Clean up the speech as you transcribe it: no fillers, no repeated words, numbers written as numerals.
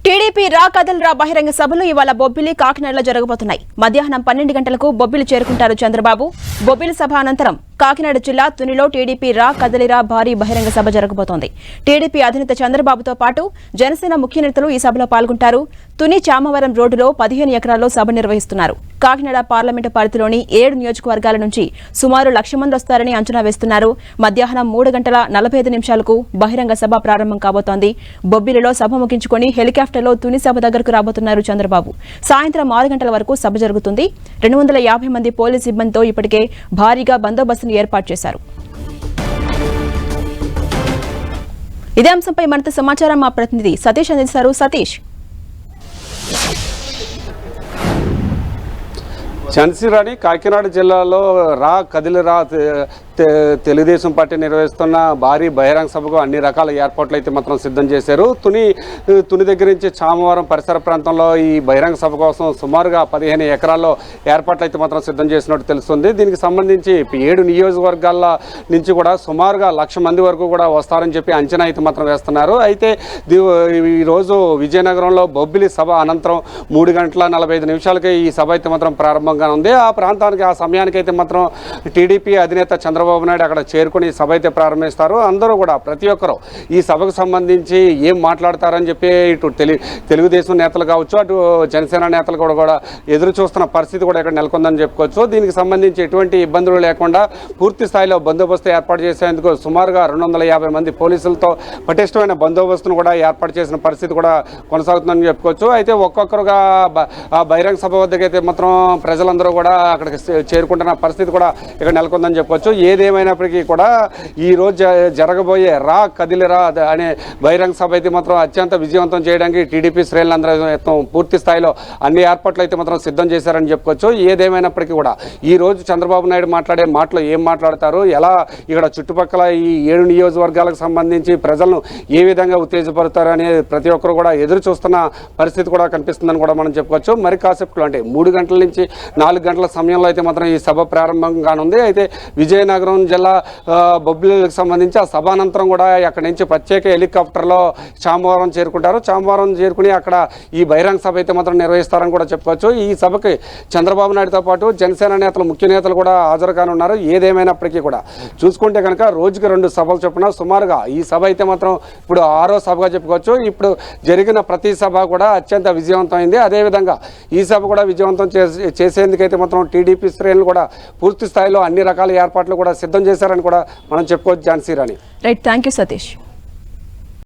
TDP రా కదలరా బహిరంగ సభలు ఇవాళ బొబ్బిలి కాకినాడలో జరగబోతున్నాయి. మధ్యాహ్నం 12 గంటలకు బొబ్బిలి చేరుకుంటారు చంద్రబాబు. బొబ్బిలి సభ అనంతరం కాకినాడ జిల్లా తునిలో టీడీపీ రా కదలిరా భారీ బహిరంగ సభ జరగబోతోంది. టీడీపీ అధినేత చంద్రబాబుతో పాటు జనసేన ముఖ్య నేతలు ఈ సభలో పాల్గొంటారు. తుని చామవరం రోడ్డులో 15 ఎకరాల్లో సభ నిర్వహిస్తున్నారు. కాకినాడ పార్లమెంటు పరిధిలోని 7 నియోజకవర్గాల నుంచి సుమారు 1,00,000 మంది వస్తారని అంచనా వేస్తున్నారు. మధ్యాహ్నం 3:45 బహిరంగ సభ ప్రారంభం కాబోతోంది. బొబ్బిలిలో సభ ముగించుకొని హెలికాప్టర్లో తుని సభ దగ్గరకు రాబోతున్నారు చంద్రబాబు. సాయంత్రం 6 గంటల వరకు సభ జరుగుతుంది. 250 మంది పోలీసు సిబ్బందితో ఇప్పటికే భారీగా బందోబస్తును ఏర్పాటు చేశారు. ఇదే అంశంపై మరింత సమాచారం మా ప్రతినిధి సతీష్ అందిస్తారు. సతీష్, ఝాన్సీ కాకినాడ జిల్లాలో రా కదిలిరా తెలుగుదేశం పార్టీ నిర్వహిస్తున్న భారీ బహిరంగ సభకు అన్ని రకాల ఏర్పాట్లు అయితే మాత్రం సిద్ధం చేశారు. తుని దగ్గర నుంచి చామవరం పరిసర ప్రాంతంలో ఈ బహిరంగ సభ కోసం సుమారుగా 15 ఎకరాల్లో ఏర్పాట్లు అయితే మాత్రం సిద్ధం చేసినట్టు తెలుస్తుంది. దీనికి సంబంధించి 7 నియోజకవర్గాల నుంచి కూడా సుమారుగా 1,00,000 మంది వరకు కూడా వస్తారని చెప్పి అంచనా అయితే మాత్రం వేస్తున్నారు. అయితే ఈరోజు విజయనగరంలో బొబ్బిలి సభ అనంతరం 3:45 ఈ సభ అయితే మాత్రం ప్రారంభంగా ఉంది. ఆ ప్రాంతానికి ఆ సమయానికి అయితే మాత్రం టీడీపీ అధినేత చంద్రబాబు నాయుడు అక్కడ చేరుకుని సభ అయితే ప్రారంభిస్తారు. అందరూ కూడా ప్రతి ఒక్కరు ఈ సభకు సంబంధించి ఏం మాట్లాడతారని చెప్పి ఇటు తెలుగుదేశం నేతలు కావచ్చు, అటు జనసేన నేతలు కూడా ఎదురు చూస్తున్న పరిస్థితి కూడా ఇక్కడ నెలకొందని చెప్పుకోవచ్చు. దీనికి సంబంధించి ఎటువంటి ఇబ్బందులు లేకుండా పూర్తి స్థాయిలో బందోబస్తు ఏర్పాటు చేసేందుకు సుమారుగా 250 మంది పోలీసులతో పటిష్టమైన బందోబస్తును కూడా ఏర్పాటు చేసిన పరిస్థితి కూడా కొనసాగుతుందని చెప్పుకోవచ్చు. అయితే ఒక్కొక్కరుగా ఆ బహిరంగ సభ వద్దకైతే మాత్రం ప్రజలందరూ కూడా అక్కడికి చేరుకుంటున్న పరిస్థితి కూడా ఇక్కడ నెలకొందని చెప్పుకోవచ్చు. ఏదేమైనప్పటికీ కూడా ఈరోజు జరగబోయే రా కదిలిరా అనే బహిరంగ సభ అయితే మాత్రం అత్యంత విజయవంతం చేయడానికి టీడీపీ శ్రేణులందరూ పూర్తి స్థాయిలో అన్ని ఏర్పాట్లు అయితే మాత్రం సిద్ధం చేశారని చెప్పుకోవచ్చు. ఏదేమైనప్పటికీ కూడా ఈరోజు చంద్రబాబు నాయుడు మాట్లాడే మాటలు ఏం మాట్లాడతారు, ఎలా ఇక్కడ చుట్టుపక్కల ఈ 7 నియోజకవర్గాలకు సంబంధించి ప్రజలను ఏ విధంగా ఉత్తేజపడతారు అనే ప్రతి ఒక్కరు కూడా ఎదురు చూస్తున్న పరిస్థితి కూడా కనిపిస్తుందని కూడా మనం చెప్పుకోవచ్చు. మరి కాసేపులో అంటే 3 గంటల నుంచి 4 గంటల సమయంలో అయితే మాత్రం ఈ సభ ప్రారంభం కానుంది. అయితే విజయనగరం జిల్లా బొబ్బిలికి సంబంధించి ఆ సభానంతరం కూడా అక్కడి నుంచి ప్రత్యేక హెలికాప్టర్లో చామవరం చేరుకుంటారు. చామవరం చేరుకుని అక్కడ ఈ బహిరంగ సభ అయితే మాత్రం నిర్వహిస్తారని కూడా చెప్పుకోవచ్చు. ఈ సభకి చంద్రబాబు నాయుడుతో పాటు జనసేన నేతలు ముఖ్య నేతలు కూడా హాజరు కానున్నారు. ఏదేమైనప్పటికీ కూడా చూసుకుంటే కనుక రోజుకి 2 సభలు చొప్పున సుమారుగా ఈ సభ అయితే మాత్రం ఇప్పుడు 6వ సభగా చెప్పుకోవచ్చు. ఇప్పుడు జరిగిన ప్రతి సభ కూడా అత్యంత విజయవంతమైంది. అదేవిధంగా ఈ సభ కూడా విజయవంతం చేసేందుకైతే మాత్రం టీడీపీ శ్రేణులు కూడా పూర్తి స్థాయిలో అన్ని రకాల ఏర్పాట్లు కూడా సిద్ధం చేశారని కూడా మనం చెప్పుకోవచ్చు. Jhansi Rani. Right, thank you Satish.